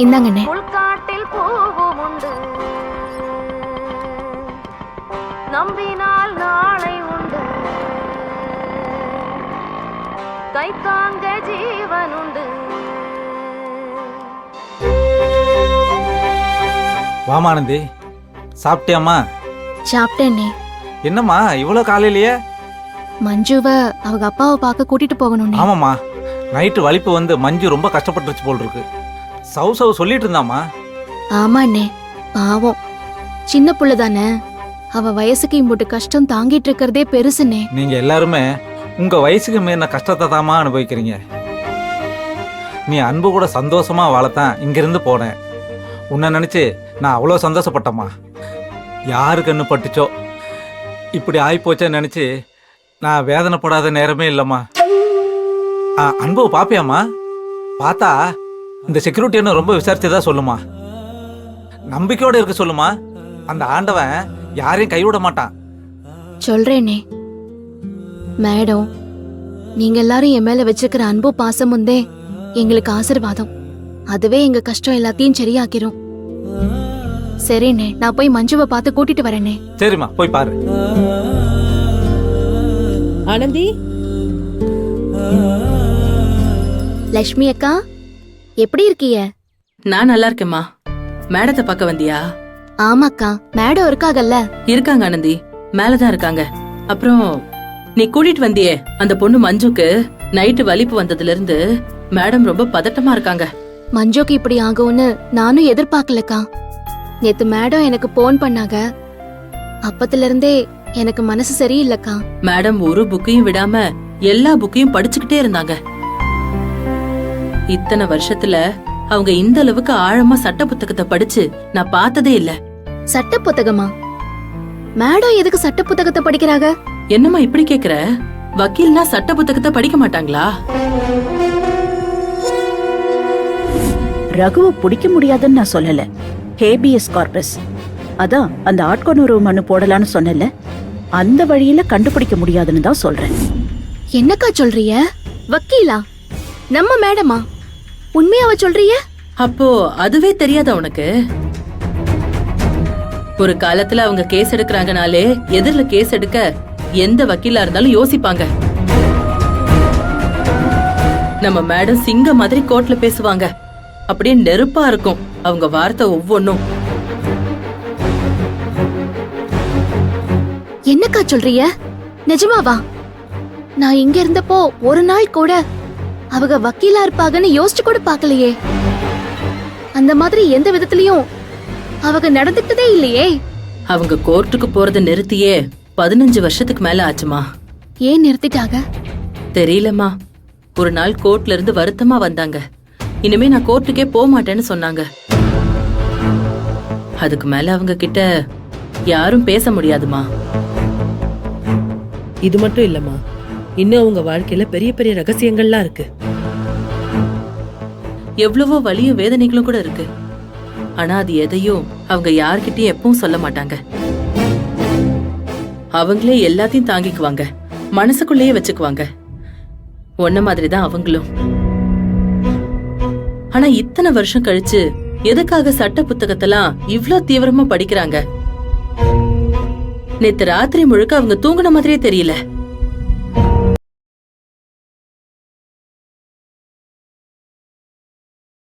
இந்தாங்கண்ணே. உள்காட்டில் பூவும் உண்டு, நம்பினால் நாளை உண்டு, கைத்தாங்க ஜீவன் உண்டு. வாமானந்தி, சாப்பிட்டியாம்மா? சாப்பிட்டேன்னே. என்னம்மா இவ்வளோ காலையிலேயே? மஞ்சுவ அவங்க அப்பாவை பார்க்க கூட்டிட்டு போகணும். ஆமாம்மா, நைட்டு வலிப்பு வந்து மஞ்சு ரொம்ப கஷ்டப்பட்டுருச்சு போல் இருக்கு. சவு சொல்லிட்டு இருந்தாம்மா. ஆமா அண்ணே, பாவம் சின்ன புள்ள தானே, அவ வயசுக்கு இம்புட்டு கஷ்டம் தாங்கிட்டு இருக்கிறதே பெருசுன்னே. நீங்க எல்லாருமே உங்க வயசுக்கு மீறின கஷ்டத்தை தாமா அனுபவிக்கிறீங்க. நீ அன்பு கூட சந்தோஷமா வாழத்தான் இங்கிருந்து போனேன். உன்னை நினைச்சு நான் அவ்வளோ சந்தோஷப்பட்டம்மா. யாரு கண்ணு பட்டுச்சோ இப்படி ஆயிப்போச்சேன்னு நினைச்சு நான் வேதனைப்படாத நேரமே இல்லம்மா. அன்பு பாப்பியாம்மா? பார்த்தா இந்த செக்யூரிட்டின்னு ரொம்ப விசாரிச்சுதான் சொல்லுமா. நம்பிக்கையோட இருக்க சொல்லுமா. அந்த ஆண்டவன் யாரையும் கைவிட மாட்டான். சொல்றேனே மேடம், நீங்க எல்லாரும் என் மேல வச்சிருக்கிற அன்பு பாசம் முந்தே எங்களுக்கு ஆசீர்வாதம். அதுவே எங்க கஷ்டம் எல்லாத்தையும் சரியாக்கிரும். சரிண்ணே, நான் போய் மஞ்சுவை பார்த்து கூட்டிட்டு வரேனே. சரிம்மா, போய் பாரு. ஆனந்தி, லட்சுமி அக்கா, எப்படி இருக்கீங்க? நான் நல்லா இருக்கேம்மா. மேடத்தை பார்க்க வந்தியா? ஆமாக்கா, மேடம் இருக்காகல்ல? இருக்காங்க ஆனந்தி, மேலதான் இருக்காங்க. அப்புறம் நீ கூட்டிட்டு வந்தியே அந்த பொண்ணு மஞ்சுக்கு நைட்டு வலிப்பு வந்ததுல இருந்து மேடம் ரொம்ப பதட்டமா இருக்காங்க. மஞ்சுக்கு இப்படி ஆகும்னு நானும் எதிர்பார்க்கலக்கா. நேத்து மேடம் எனக்கு போன் பண்ணாங்க. அப்பத்துல இருந்தே எனக்கு மனசு சரியில்லக்கா. மேடம் ஒரு புக்கையும் விடாம எல்லா புக்கையும் படிச்சுக்கிட்டே இருந்தாங்க. இத்தனை வருஷத்துல அவங்க இந்த அளவுக்கு ஆழமா சட்ட புத்தகத்தை படிச்சு நான் பார்த்ததே இல்ல. சட்ட புத்தகமா? மேடம் எதுக்கு சட்ட புத்தகத்தை படிக்கிறாங்க? என்னம்மா இப்படி கேக்குற? வக்கீல்னா சட்ட புத்தகத்தை படிக்க மாட்டாங்களா? ரகுவை பிடிக்க முடியாதுன்னு நான் சொல்லல. ஹேபியஸ் கார்பஸ், அதான் அந்த ஆட்கொணர்வு மனு போடலான்னு சொன்னல, அந்த வழியில கண்டுபிடிக்க முடியாதுன்னு தான் சொல்றேன். என்னக்கா சொல்றீங்க? வக்கீலா? நம்ம மேடமா? உண்மையாவ சொல்றீங்க? அப்போ அதுவே தெரியாதா உனக்கு? ஒரு காலத்துல அவங்க கேஸ் எடுக்கறாங்கனாலே எதிரில கேஸ் எடுக்க எந்த வக்கீலா இருந்தாலும் யோசிப்பாங்க. நம்ம மேடம் சிங்க மாதிரி கோர்ட்ல பேசுவாங்க. அப்படியே நெருப்பா இருக்கும் அவங்க வார்த்தை ஒவ்வொன்னும். என்னக்கா சொல்றீங்க? நிஜமாவா? நான் இங்க இருந்தப்போ ஒரு நாள் கூட அவங்க வக்கீலா இருப்பாங்கன்னு யோசிச்சு கூட பாக்கலையே. அந்த மாதிரி எந்த விதத்திலயும் அவங்க நடந்துட்டதே இல்லையே. அவங்க கோர்ட்டுக்கு போறத நிறுத்தியே 15 வருஷத்துக்கு மேல ஆச்சுமா. ஏன் நிறுத்திட்டாங்க? தெரியலம்மா. ஒரு நாள் கோர்ட்ல இருந்து வருத்தமா வந்தாங்க. இனிமே நான் கோர்ட்டுக்கே போக மாட்டேன்னு சொன்னாங்க. அதுக்கு மேல அவங்க கிட்ட யாரும் பேச முடியாதுமா. இது மட்டும் இல்லம்மா, இன்னும் அவங்க வாழ்க்கையில பெரிய பெரிய ரகசியங்கள்லாம் இருக்கு. எவ்வளவோ வலியும் வேதனைகளும் கூட இருக்கு. ஆனா அது எதையும் அவங்க யார்கிட்டயும் எப்பவும் சொல்ல மாட்டாங்க. அவங்களே எல்லாத்தையும் தாங்கிக்குவாங்க, மனசுக்குள்ளேயே வச்சுக்குவாங்க. ஒன்ன மாதிரிதான் அவங்களும். ஆனா இத்தனை வருஷம் கழிச்சு எதுக்காக சட்ட புத்தகத்தெல்லாம் இவ்ளோ தீவிரமா படிக்கிறாங்க? நேத்து ராத்திரி முழுக்க அவங்க தூங்குன மாதிரியே தெரியல.